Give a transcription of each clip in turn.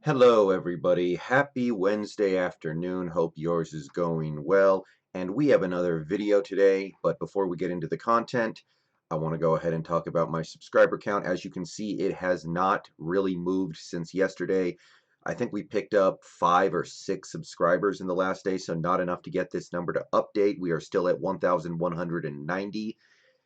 Hello, everybody. Happy Wednesday afternoon. Hope yours is going well. And we have another video today. But before we get into the content, I want to go ahead and talk about my subscriber count. As you can see, it has not really moved since yesterday. I think we picked up 5 or 6 subscribers in the last day, so not enough to get this number to update. We are still at 1,190.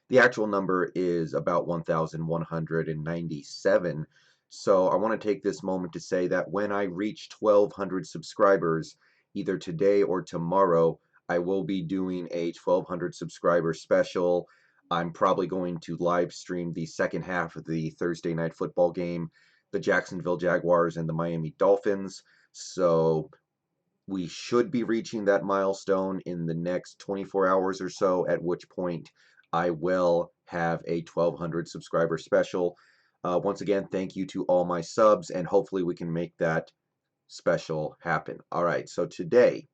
The actual number is about 1,197. So I want to take this moment to say that when I reach 1,200 subscribers, either today or tomorrow, I will be doing a 1,200 subscriber special. I'm probably going to live stream the second half of the Thursday night football game, the Jacksonville Jaguars and the Miami Dolphins. So we should be reaching that milestone in the next 24 hours or so, at which point I will have a 1,200 subscriber special. Once again, thank you to all my subs, and hopefully we can make that special happen. All right, so today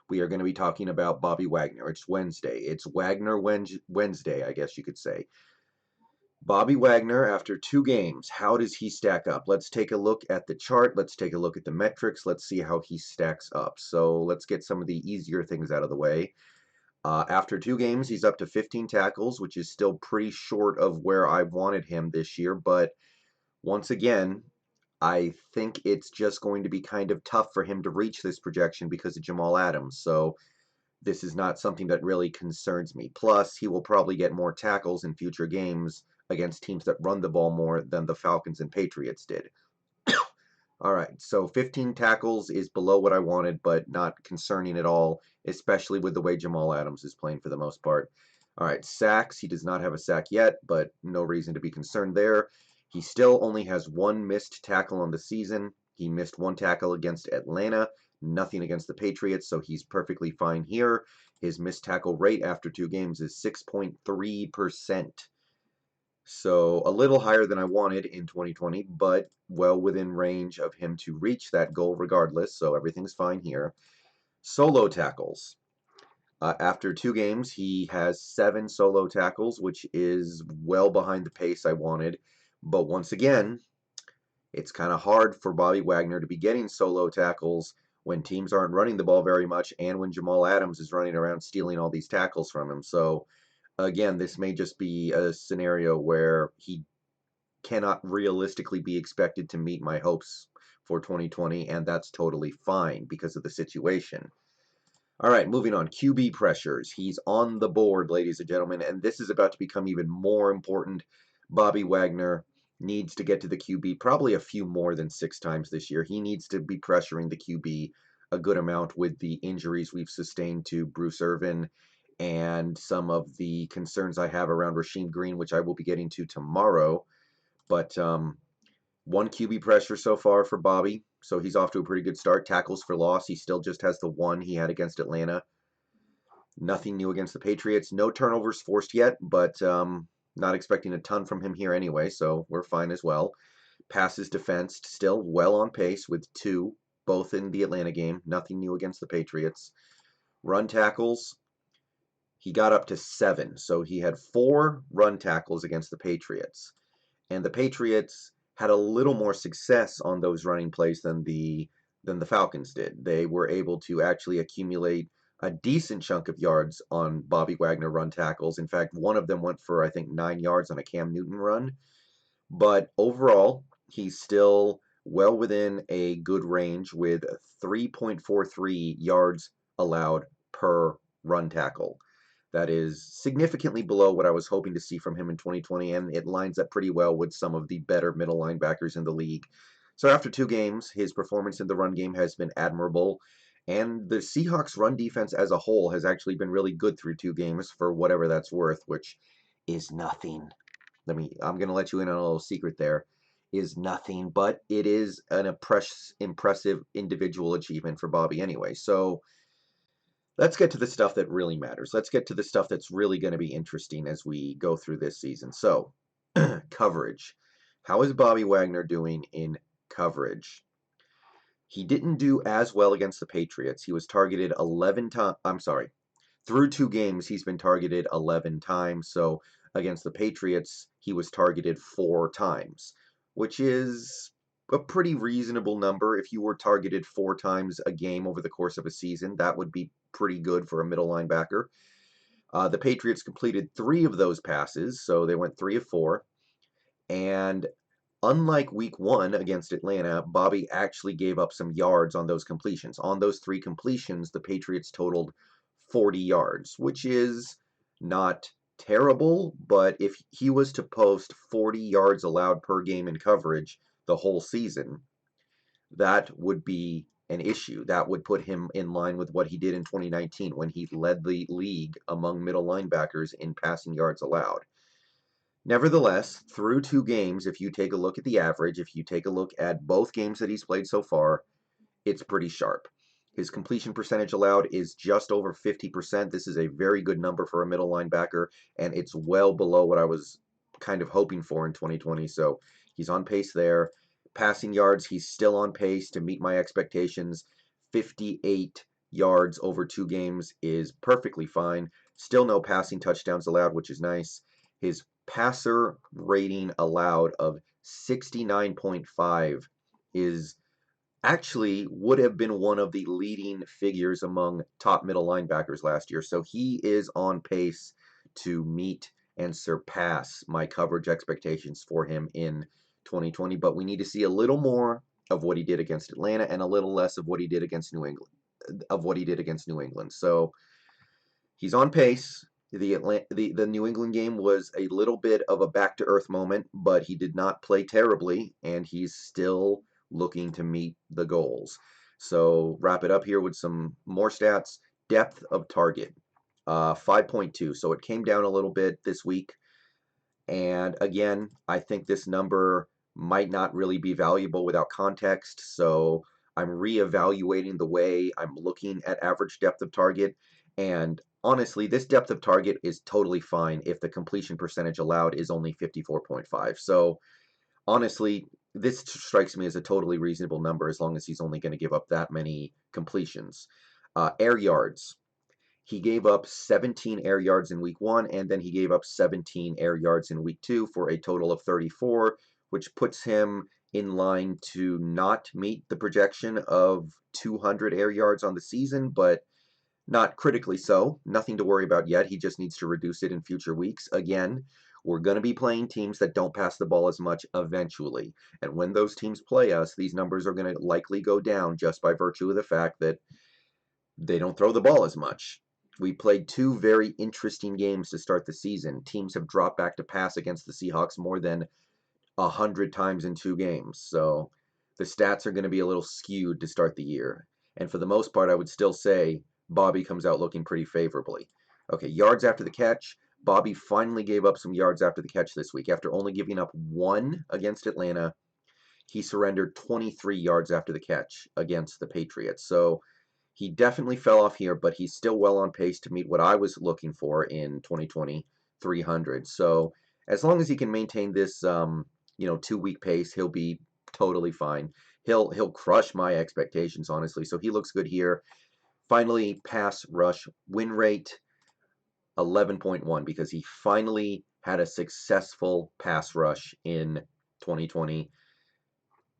we are going to be talking about Bobby Wagner. It's Wednesday. It's Wagner Wednesday, I guess you could say. Bobby Wagner, after 2 games, how does he stack up? Let's take a look at the chart. Let's take a look at the metrics. Let's see how he stacks up. So let's get some of the easier things out of the way. After 2 games, he's up to 15 tackles, which is still pretty short of where I wanted him this year. But once again, I think it's just going to be kind of tough for him to reach this projection because of Jamal Adams. So this is not something that really concerns me. Plus, he will probably get more tackles in future games against teams that run the ball more than the Falcons and Patriots did. All right, so 15 tackles is below what I wanted, but not concerning at all, especially with the way Jamal Adams is playing for the most part. All right, sacks. He does not have a sack yet, but no reason to be concerned there. He still only has 1 missed tackle on the season. He missed 1 tackle against Atlanta, nothing against the Patriots, so he's perfectly fine here. His missed tackle rate after 2 games is 6.3%. So a little higher than I wanted in 2020, but well within range of him to reach that goal regardless, so everything's fine here. Solo tackles. After 2 games, he has 7 solo tackles, which is well behind the pace I wanted. But once again, it's kind of hard for Bobby Wagner to be getting solo tackles when teams aren't running the ball very much and when Jamal Adams is running around stealing all these tackles from him. So again, this may just be a scenario where he cannot realistically be expected to meet my hopes for 2020, and that's totally fine because of the situation. All right, moving on. QB pressures. He's on the board, ladies and gentlemen, and this is about to become even more important. Bobby Wagner needs to get to the QB probably a few more than 6 times this year. He needs to be pressuring the QB a good amount with the injuries we've sustained to Bruce Irvin and some of the concerns I have around Rasheem Green, which I will be getting to tomorrow. But 1 QB pressure so far for Bobby, so he's off to a pretty good start. Tackles for loss, he still just has the 1 he had against Atlanta. Nothing new against the Patriots. No turnovers forced yet, but not expecting a ton from him here anyway, so we're fine as well. Passes defensed, still well on pace with 2, both in the Atlanta game. Nothing new against the Patriots. Run tackles, he got up to 7, so he had 4 run tackles against the Patriots. And the Patriots had a little more success on those running plays than the Falcons did. They were able to actually accumulate a decent chunk of yards on Bobby Wagner run tackles. In fact, one of them went for, I think, 9 yards on a Cam Newton run. But overall, he's still well within a good range with 3.43 yards allowed per run tackle. That is significantly below what I was hoping to see from him in 2020, and it lines up pretty well with some of the better middle linebackers in the league. So after 2 games, his performance in the run game has been admirable, and the Seahawks run defense as a whole has actually been really good through 2 games for whatever that's worth, which is nothing. I'm going to let you in on a little secret there. Is nothing, but it is an impressive individual achievement for Bobby anyway. So let's get to the stuff that really matters. Let's get to the stuff that's really going to be interesting as we go through this season. So, coverage. How is Bobby Wagner doing in coverage? He didn't do as well against the Patriots. He was targeted 11 times. I'm sorry. Through 2 games, he's been targeted 11 times. So, against the Patriots, he was targeted 4 times, which is a pretty reasonable number. If you were targeted 4 times a game over the course of a season, that would be pretty good for a middle linebacker. The Patriots completed 3 of those passes, so they went 3 of 4. And unlike week 1 against Atlanta, Bobby actually gave up some yards on those completions. On those 3 completions, the Patriots totaled 40 yards, which is not terrible, but if he was to post 40 yards allowed per game in coverage the whole season, that would be an issue. That would put him in line with what he did in 2019 when he led the league among middle linebackers in passing yards allowed. Nevertheless, through 2 games, if you take a look at the average, if you take a look at both games that he's played so far, it's pretty sharp. His completion percentage allowed is just over 50%. This is a very good number for a middle linebacker, and it's well below what I was kind of hoping for in 2020. So he's on pace there. Passing yards, he's still on pace to meet my expectations. 58 yards over 2 games is perfectly fine. Still no passing touchdowns allowed, which is nice. His passer rating allowed of 69.5 is actually would have been one of the leading figures among top middle linebackers last year. So he is on pace to meet and surpass my coverage expectations for him in 2020. But we need to see a little more of what he did against Atlanta and a little less of what he did against New England. So he's on pace. The New England game was a little bit of a back to earth moment, but he did not play terribly, and he's still looking to meet the goals. So wrap it up here with some more stats. Depth of target, 5.2. So it came down a little bit this week. And again, I think this number might not really be valuable without context. So I'm reevaluating the way I'm looking at average depth of target. And honestly, this depth of target is totally fine if the completion percentage allowed is only 54.5. So honestly, this strikes me as a totally reasonable number as long as he's only going to give up that many completions. Air yards. He gave up 17 air yards in week 1, and then he gave up 17 air yards in week 2 for a total of 34, which puts him in line to not meet the projection of 200 air yards on the season, but not critically so. Nothing to worry about yet. He just needs to reduce it in future weeks. Again, we're going to be playing teams that don't pass the ball as much eventually. And when those teams play us, these numbers are going to likely go down just by virtue of the fact that they don't throw the ball as much. We played 2 very interesting games to start the season. Teams have dropped back to pass against the Seahawks more than 100 times in 2 games. So the stats are going to be a little skewed to start the year. And for the most part, I would still say Bobby comes out looking pretty favorably. Okay, yards after the catch. Bobby finally gave up some yards after the catch this week. After only giving up 1 against Atlanta, he surrendered 23 yards after the catch against the Patriots. So he definitely fell off here, but he's still well on pace to meet what I was looking for in 2020, 300. So as long as he can maintain this, 2-week pace, he'll be totally fine. He'll crush my expectations, honestly. So he looks good here. Finally, pass rush win rate, 11.1, because he finally had a successful pass rush in 2020.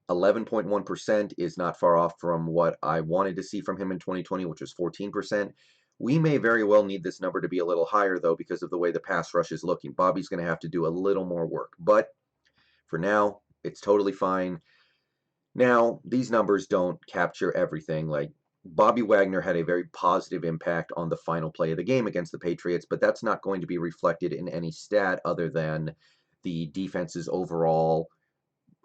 11.1% is not far off from what I wanted to see from him in 2020, which was 14%. We may very well need this number to be a little higher, though, because of the way the pass rush is looking. Bobby's going to have to do a little more work. But for now, it's totally fine. Now, these numbers don't capture everything. Like, Bobby Wagner had a very positive impact on the final play of the game against the Patriots, but that's not going to be reflected in any stat other than the defense's overall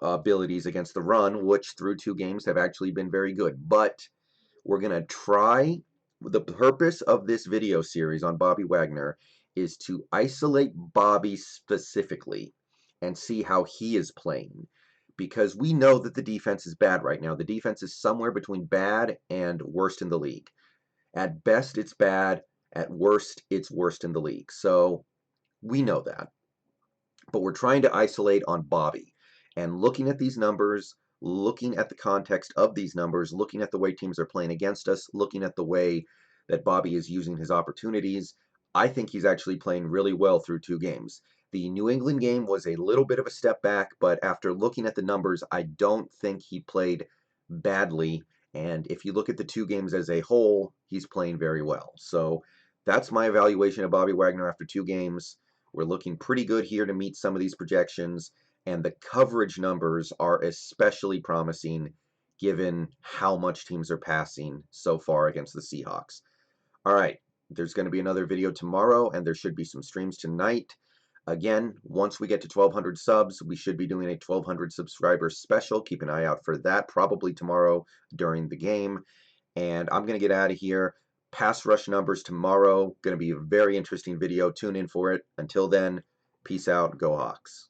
abilities against the run, which through 2 games have actually been very good. But we're going to try, the purpose of this video series on Bobby Wagner is to isolate Bobby specifically and see how he is playing. Because we know that the defense is bad right now. The defense is somewhere between bad and worst in the league. At best, it's bad. At worst, it's worst in the league. So we know that. But we're trying to isolate on Bobby. And looking at these numbers, looking at the context of these numbers, looking at the way teams are playing against us, looking at the way that Bobby is using his opportunities, I think he's actually playing really well through 2 games. The New England game was a little bit of a step back, but after looking at the numbers, I don't think he played badly. And if you look at the two games as a whole, he's playing very well. So that's my evaluation of Bobby Wagner after two games. We're looking pretty good here to meet some of these projections, and the coverage numbers are especially promising given how much teams are passing so far against the Seahawks. All right, there's going to be another video tomorrow, and there should be some streams tonight. Again, once we get to 1,200 subs, we should be doing a 1,200 subscriber special. Keep an eye out for that, probably tomorrow during the game. And I'm going to get out of here. Pass rush numbers tomorrow. Going to be a very interesting video. Tune in for it. Until then, peace out. Go Hawks.